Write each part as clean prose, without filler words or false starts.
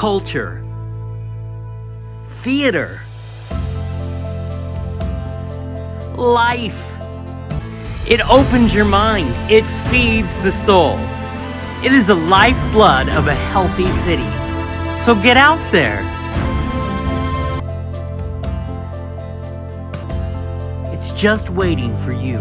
culture, theater, life. It opens your mind. It feeds the soul. It is the lifeblood of a healthy city. So get out there. It's just waiting for you.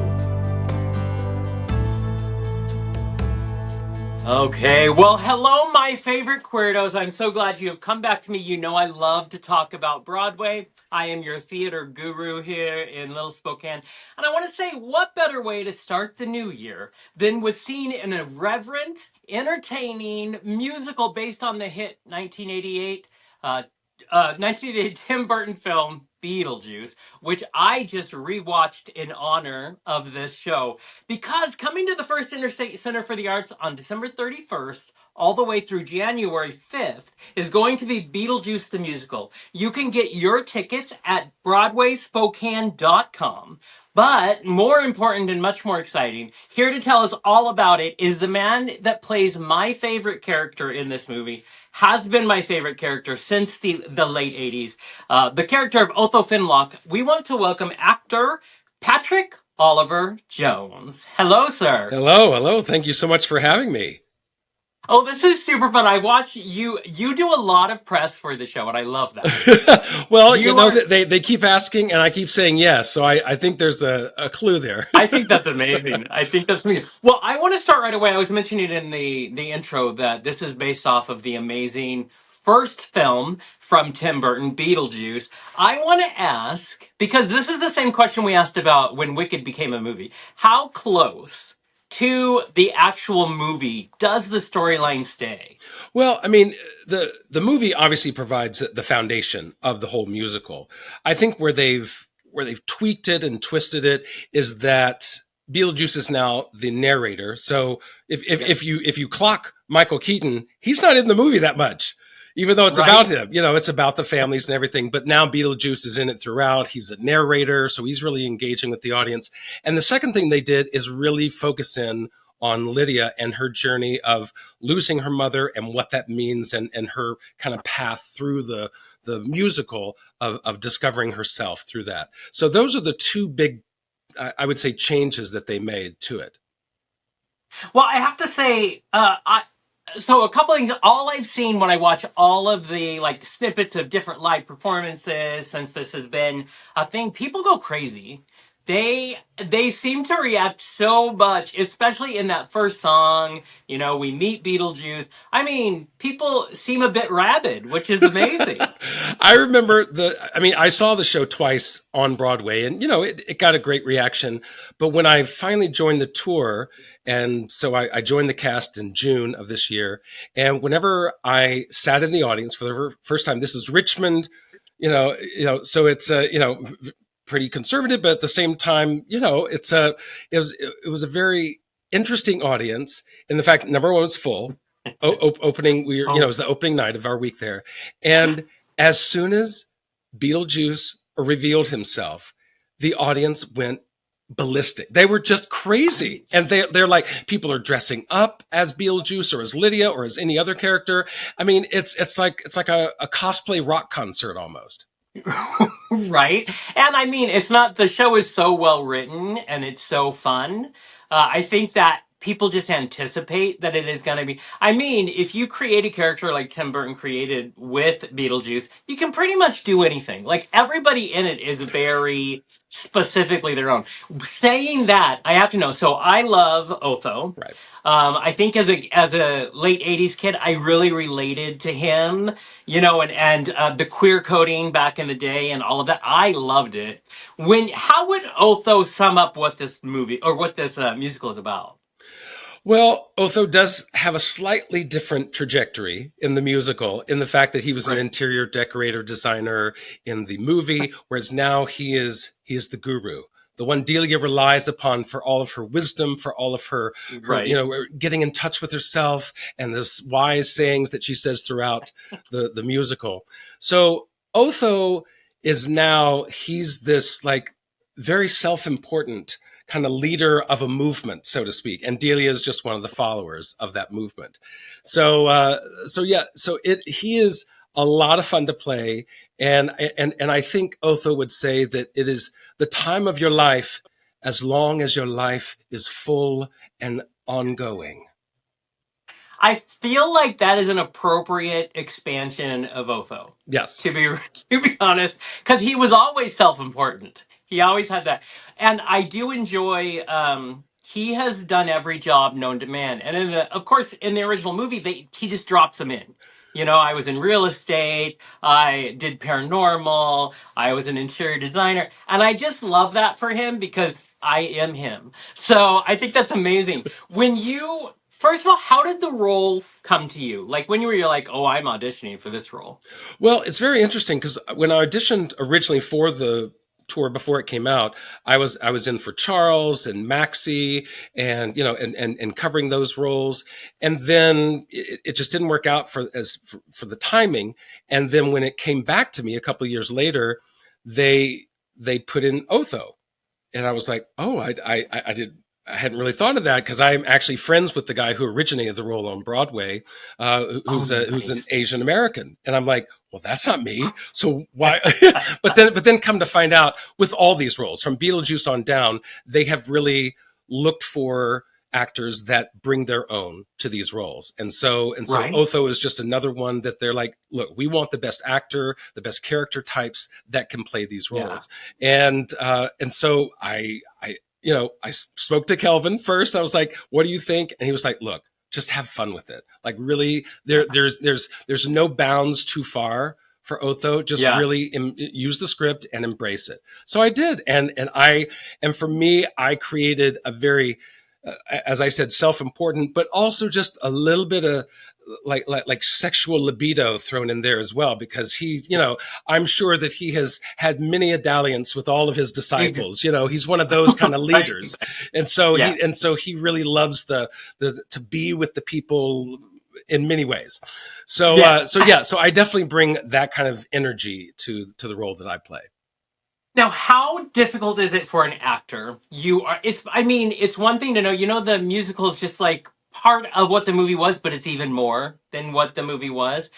Okay, well, hello, my favorite Queerdos. I'm so glad you have come back to me. You know I love to talk about Broadway. I am your theater guru here in Little Spokane. And I want to say, what better way to start the new year than with seeing an irreverent, entertaining musical based on the hit 1988 Tim Burton film, Beetlejuice, which I just rewatched in honor of this show. Because coming to the First Interstate Center for the Arts on December 31st, all the way through January 5th, is going to be Beetlejuice the Musical. You can get your tickets at BroadwaySpokane.com. But more important and much more exciting, here to tell us all about it is the man that plays my favorite character in this movie, has been my favorite character since the late 80s. The character of Otho Finlock. We want to welcome actor Patrick Oliver Jones. Hello, sir. Hello. Thank you so much for having me. Oh, this is super fun. I watch you. You do a lot of press for the show, and I love that. Well, You are. they keep asking, and I keep saying yes. So I think there's a clue there. I think that's amazing. I think that's amazing. Well, I want to start right away. I was mentioning in the intro that this is based off of the amazing first film from Tim Burton, Beetlejuice. I want to ask, because this is the same question we asked about when Wicked became a movie. How close to the actual movie does the storyline stay? Well, I mean, the movie obviously provides the foundation of the whole musical. I think where they've tweaked it and twisted it is that Beetlejuice is now the narrator. So if you clock Michael Keaton, he's not in the movie that much, even though it's about him. You know, it's about the families and everything. But now Beetlejuice is in it throughout. He's a narrator, so he's really engaging with the audience. And the second thing they did is really focus in on Lydia and her journey of losing her mother and what that means, and her kind of path through the musical of discovering herself through that. So those are the two big, I would say, changes that they made to it. Well, I have to say, so a couple of things. All I've seen when I watch all of the snippets of different live performances since this has been a thing, people go crazy. They seem to react so much, especially in that first song. You know, we meet Beetlejuice. I mean, people seem a bit rabid, which is amazing. I remember I saw the show twice on Broadway, and it got a great reaction. But when I finally joined the tour, and so I joined the cast in June of this year, and whenever I sat in the audience for the first time, this is Richmond, so it's pretty conservative, but at the same time, it was a very interesting audience in the fact, number one, it's full. Opening, it was the opening night of our week there, and as soon as Beetlejuice revealed himself, the audience went ballistic. They were just crazy, and they're like, people are dressing up as Beetlejuice or as Lydia or as any other character. I mean, it's like a cosplay rock concert almost. Right? And I mean, the show is so well written and it's so fun. I think that people just anticipate that it is going to be. I mean, if you create a character like Tim Burton created with Beetlejuice, you can pretty much do anything. Like, everybody in it is very specifically their own. Saying that, I have to know. So I love Otho. Right. I think as a late 80s kid, I really related to him, and the queer coding back in the day and all of that. I loved it. How would Otho sum up what this movie or what this musical is about? Well, Otho does have a slightly different trajectory in the musical, in the fact that he was an interior decorator designer in the movie, whereas now he is the guru, the one Delia relies upon for all of her wisdom, for all of her getting in touch with herself and those wise sayings that she says throughout the musical. So Otho is now, he's this very self-important kind of leader of a movement, so to speak, and Delia is just one of the followers of that movement. So he is a lot of fun to play, and I think Otho would say that it is the time of your life as long as your life is full and ongoing. I feel like that is an appropriate expansion of Otho. Yes. To be to be honest, because he was always self-important. He always had that, and I do enjoy. He has done every job known to man, and of course, in the original movie, he just drops them in. You know, I was in real estate, I did paranormal, I was an interior designer, and I just love that for him because I am him. So I think that's amazing. When you, first of all, how did the role come to you? Like when you're like, oh, I'm auditioning for this role. Well, it's very interesting because when I auditioned originally for the tour before it came out, I was in for Charles and Maxie, and and covering those roles, and then it just didn't work out for the timing. And then when it came back to me a couple of years later, they put in Otho, and I was like, oh, I hadn't really thought of that because I'm actually friends with the guy who originated the role on Broadway, Oh, who's an nice. Asian American, and I'm like, well, that's not me. So why? but then come to find out, with all these roles from Beetlejuice on down, they have really looked for actors that bring their own to these roles, and so Right. Otho is just another one that they're like, look, we want the best actor, the best character types that can play these Yeah. roles, and so I spoke to Kelvin first. I was like, what do you think? And he was like, look, just have fun with it. Like really, Yeah. there's no bounds too far for Otho. Just Yeah. really use the script and embrace it. So I did. And for me, I created a very, as I said, self-important, but also just a little bit of like sexual libido thrown in there as well, because I'm sure that he has had many a dalliance with all of his Ex- disciples. He's one of those kind of right. leaders, Exactly. and so Yeah. he really loves the to be with the people in many ways. So Yes. so I definitely bring that kind of energy to the role that I play. Now, how difficult is it for an actor? You are. It's. I mean, it's one thing to know. You know, the musical is just like part of what the movie was, but it's even more than what the movie was.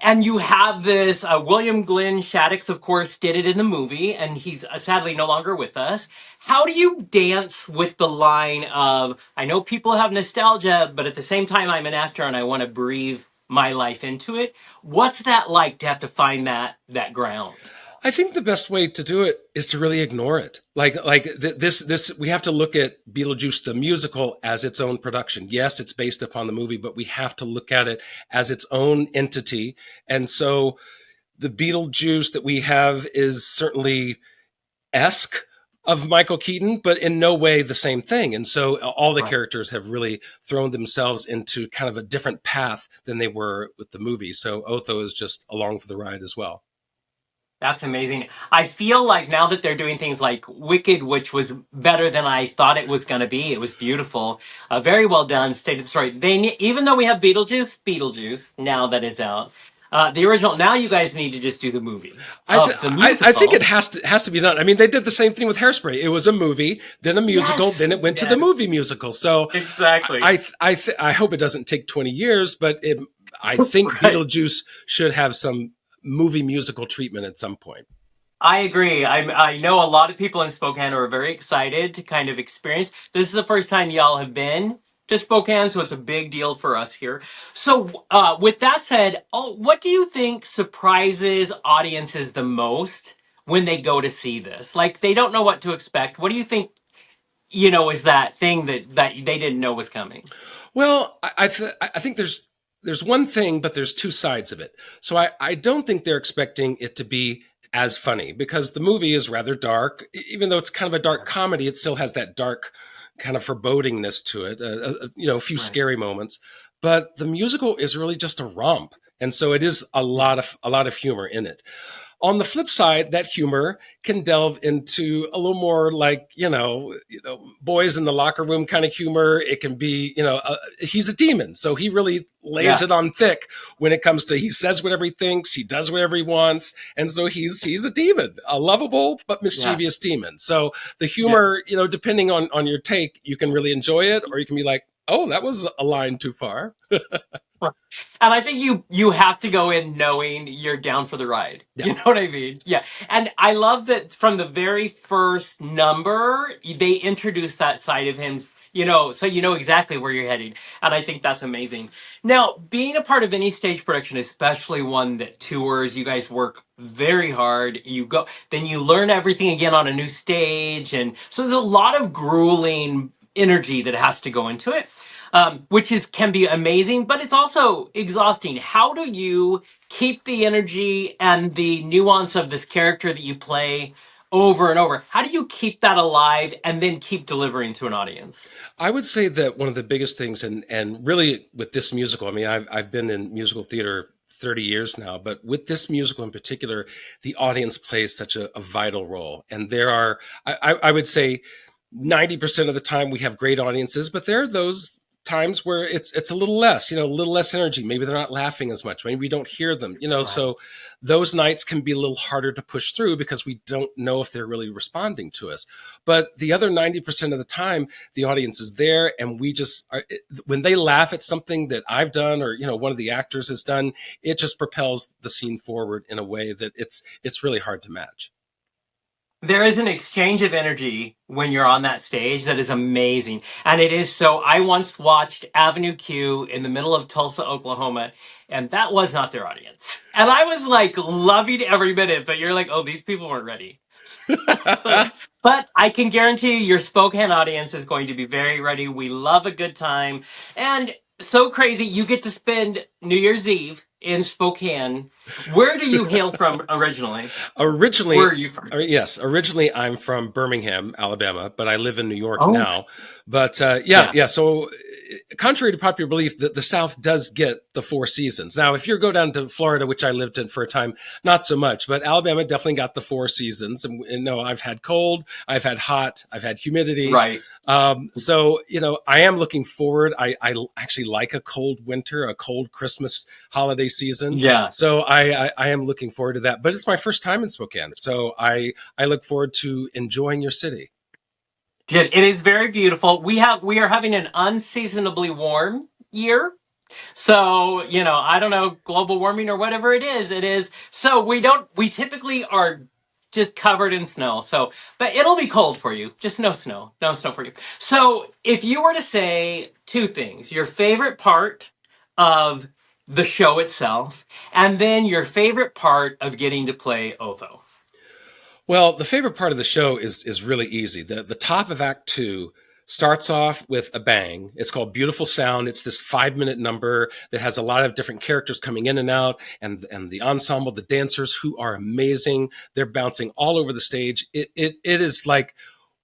And you have this William Glenn Shaddix, of course, did it in the movie, and he's sadly no longer with us. How do you dance with the line of, I know people have nostalgia, but at the same time, I'm an actor and I want to breathe my life into it. What's that like to have to find that ground? I think the best way to do it is to really ignore it. This we have to look at Beetlejuice the musical as its own production. Yes, it's based upon the movie, but we have to look at it as its own entity. And so the Beetlejuice that we have is certainly esque of Michael Keaton, but in no way the same thing. And so all the Right. characters have really thrown themselves into kind of a different path than they were with the movie. So Otho is just along for the ride as well. That's amazing. I feel like now that they're doing things like Wicked, which was better than I thought it was going to be. It was beautiful, very well done, state of the story. Even though we have Beetlejuice now that is out, the original. Now you guys need to just do the movie of the I think it musical. has to be done. I mean, they did the same thing with Hairspray. It was a movie, then a musical, Yes, then it went to the yes, movie musical. So exactly. I hope it doesn't take 20 years, but I think Right. Beetlejuice should have some movie musical treatment at some point. I agree. I know a lot of people in Spokane are very excited to kind of experience. This is the first time y'all have been to Spokane, so it's a big deal for us here. So, with that said, what do you think surprises audiences the most when they go to see this? Like they don't know what to expect. What do you think? Is that thing that they didn't know was coming? Well, I think there's one thing, but there's two sides of it. So I don't think they're expecting it to be as funny, because the movie is rather dark. Even though it's kind of a dark comedy, it still has that dark kind of forebodingness to it. A few Right. scary moments, but the musical is really just a romp, and so it is a lot of humor in it. On the flip side, that humor can delve into a little more like, boys in the locker room kind of humor. It can be, he's a demon. So he really lays Yeah. it on thick when it comes to, he says whatever he thinks, he does whatever he wants. And so he's a demon, a lovable but Yeah. mischievous demon. So the Yes. humor, depending on your take, you can really enjoy it, or you can be like, oh, that was a line too far. Right. And I think you have to go in knowing you're down for the ride. Yeah. You know what I mean? Yeah. And I love that from the very first number, they introduce that side of him, so you know exactly where you're heading. And I think that's amazing. Now, being a part of any stage production, especially one that tours, you guys work very hard. You go, then you learn everything again on a new stage. And so there's a lot of grueling energy that has to go into it, which is can be amazing, but it's also exhausting. How do you keep the energy and the nuance of this character that you play over and over? How do you keep that alive and then keep delivering to an audience? I would say that one of the biggest things, and really with this musical, I mean, I've been in musical theater 30 years now, but with this musical in particular, the audience plays such a vital role. And there are, I would say, 90% of the time we have great audiences, but there are those times where it's a little less, a little less energy. Maybe they're not laughing as much. Maybe we don't hear them, so Right. those nights can be a little harder to push through because we don't know if they're really responding to us. But the other 90% of the time, the audience is there, and we just are, when they laugh at something that I've done or one of the actors has done, it just propels the scene forward in a way that it's really hard to match. There is an exchange of energy when you're on that stage that is amazing. And it is so. I once watched Avenue Q in the middle of Tulsa, Oklahoma, and that was not their audience. And I was like loving every minute, but you're like, oh, these people weren't ready. So, but I can guarantee you, your Spokane audience is going to be very ready. We love a good time. And so crazy, you get to spend New Year's Eve in Spokane. Where do you hail from originally? Where Originally, are you from? yes, originally I'm from Birmingham, Alabama, but I live in New York Oh, now. nice. But yeah, Yeah. yeah. So, contrary to popular belief, the South does get the four seasons. Now, if you go down to Florida, which I lived in for a time, not so much, but Alabama definitely got the four seasons. And no, I've had cold, I've had hot, I've had humidity. Right. So, I am looking forward. I actually like a cold winter, a cold Christmas holiday season. Yeah. So I am looking forward to that. But it's my first time in Spokane. So I look forward to enjoying your city. It is very beautiful. We are having an unseasonably warm year. So, I don't know, global warming or whatever it is, it is. So we typically are just covered in snow. So, but it'll be cold for you. Just no snow for you. So if you were to say two things, your favorite part of the show itself, and then your favorite part of getting to play Otho. Well, the favorite part of the show is really easy. The top of Act Two starts off with a bang. It's called Beautiful Sound. It's this 5-minute number that has a lot of different characters coming in and out, and the ensemble, the dancers who are amazing. They're bouncing all over the stage. It is like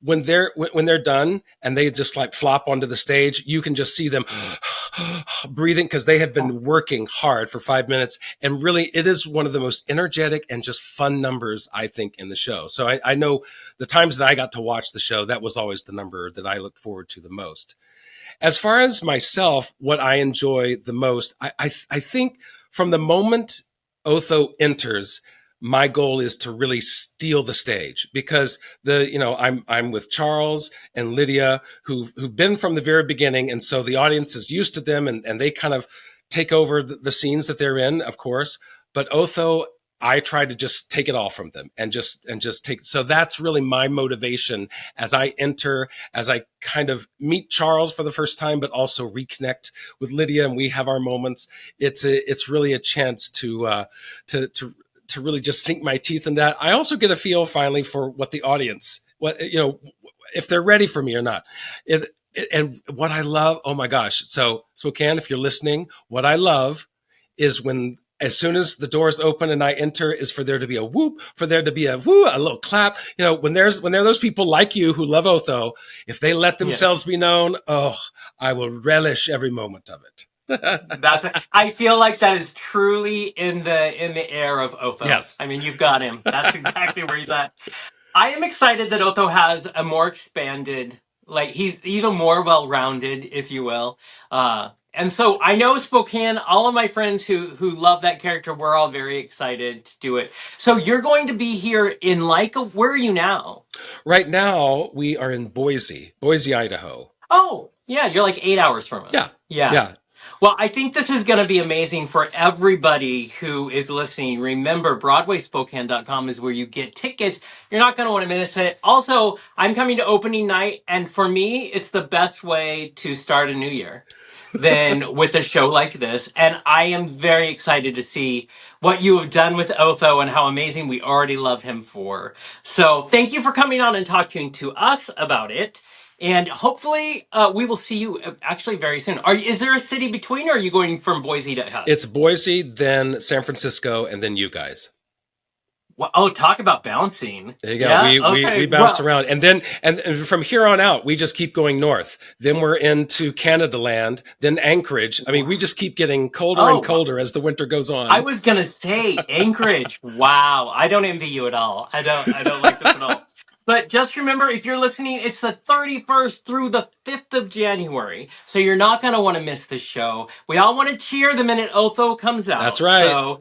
when they're done and they just like flop onto the stage, you can just see them breathing because they have been working hard for 5 minutes. And really, it is one of the most energetic and just fun numbers, I think, in the show. So I know the times that I got to watch the show, that was always the number that I looked forward to the most. As far as myself, what I enjoy the most, I think from the moment Otho enters, my goal is to really steal the stage because I'm with Charles and Lydia who've been from the very beginning, and so the audience is used to them, and they kind of take over the scenes that they're in, of course. But Otho, I try to just take it all from them and just take. So that's really my motivation as I enter, as I kind of meet Charles for the first time, but also reconnect with Lydia, and we have our moments. It's really a chance to really just sink my teeth in that. I also get a feel finally for what the audience, if they're ready for me or not. And what I love, oh my gosh. So Spokane, if you're listening, what I love is when, as soon as the doors open and I enter, is for there to be a whoop, for there to be a whoo, a little clap. When there are those people like you who love Otho, if they let themselves Yes. be known, oh, I will relish every moment of it. I feel like that is truly in the air of Otho. Yes. I mean, you've got him. That's exactly where he's at. I am excited that Otho has a more expanded, like he's even more well-rounded, if you will. And so I know Spokane, all of my friends who love that character, we're all very excited to do it. So you're going to be here in where are you now? Right now, we are in Boise, Idaho. Oh, yeah, you're like 8 hours from Yeah. us. Yeah. Yeah. Well, I think this is going to be amazing for everybody who is listening. Remember, BroadwaySpokane.com is where you get tickets. You're not going to want to miss it. Also, I'm coming to opening night, and for me, it's the best way to start a new year than with a show like this. And I am very excited to see what you have done with Otho and how amazing we already love him for. So thank you for coming on and talking to us about it. And hopefully, we will see you actually very soon. Is there a city between, or are you going from Boise to It's us? Boise, then San Francisco, and then you guys. Well, oh, talk about bouncing. There you go. Yeah. We Okay. bounce Well. around, and then and from here on out, we just keep going north. Then we're into Canada land, then Anchorage. I mean, we just keep getting colder and Oh, colder as the winter goes I on. was gonna say Anchorage. Wow, I don't envy you at all. I don't like this at all. But just remember, if you're listening, it's the 31st through the 5th of January. So you're not gonna want to miss the show. We all want to cheer the minute Otho comes That's out. right. So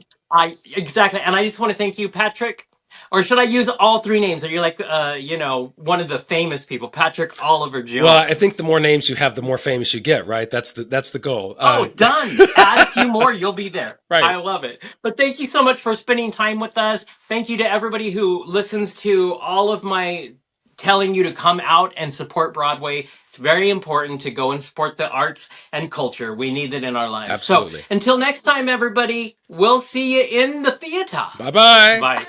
exactly, and I just want to thank you, Patrick. Or should I use all three names? Are you like, one of the famous people, Patrick Oliver Well, I think Jones? the more names you have, the more famous you get. Right? That's the goal. Oh, done. Add a few more, you'll be there. I Right. love it. But thank you so much for spending time with us. Thank you to everybody who listens to all of my telling you to come out and support Broadway. It's very important to go and support the arts and culture. We need it in our lives. So Absolutely. until next time, everybody, we'll see you in the theater. Bye bye. Bye.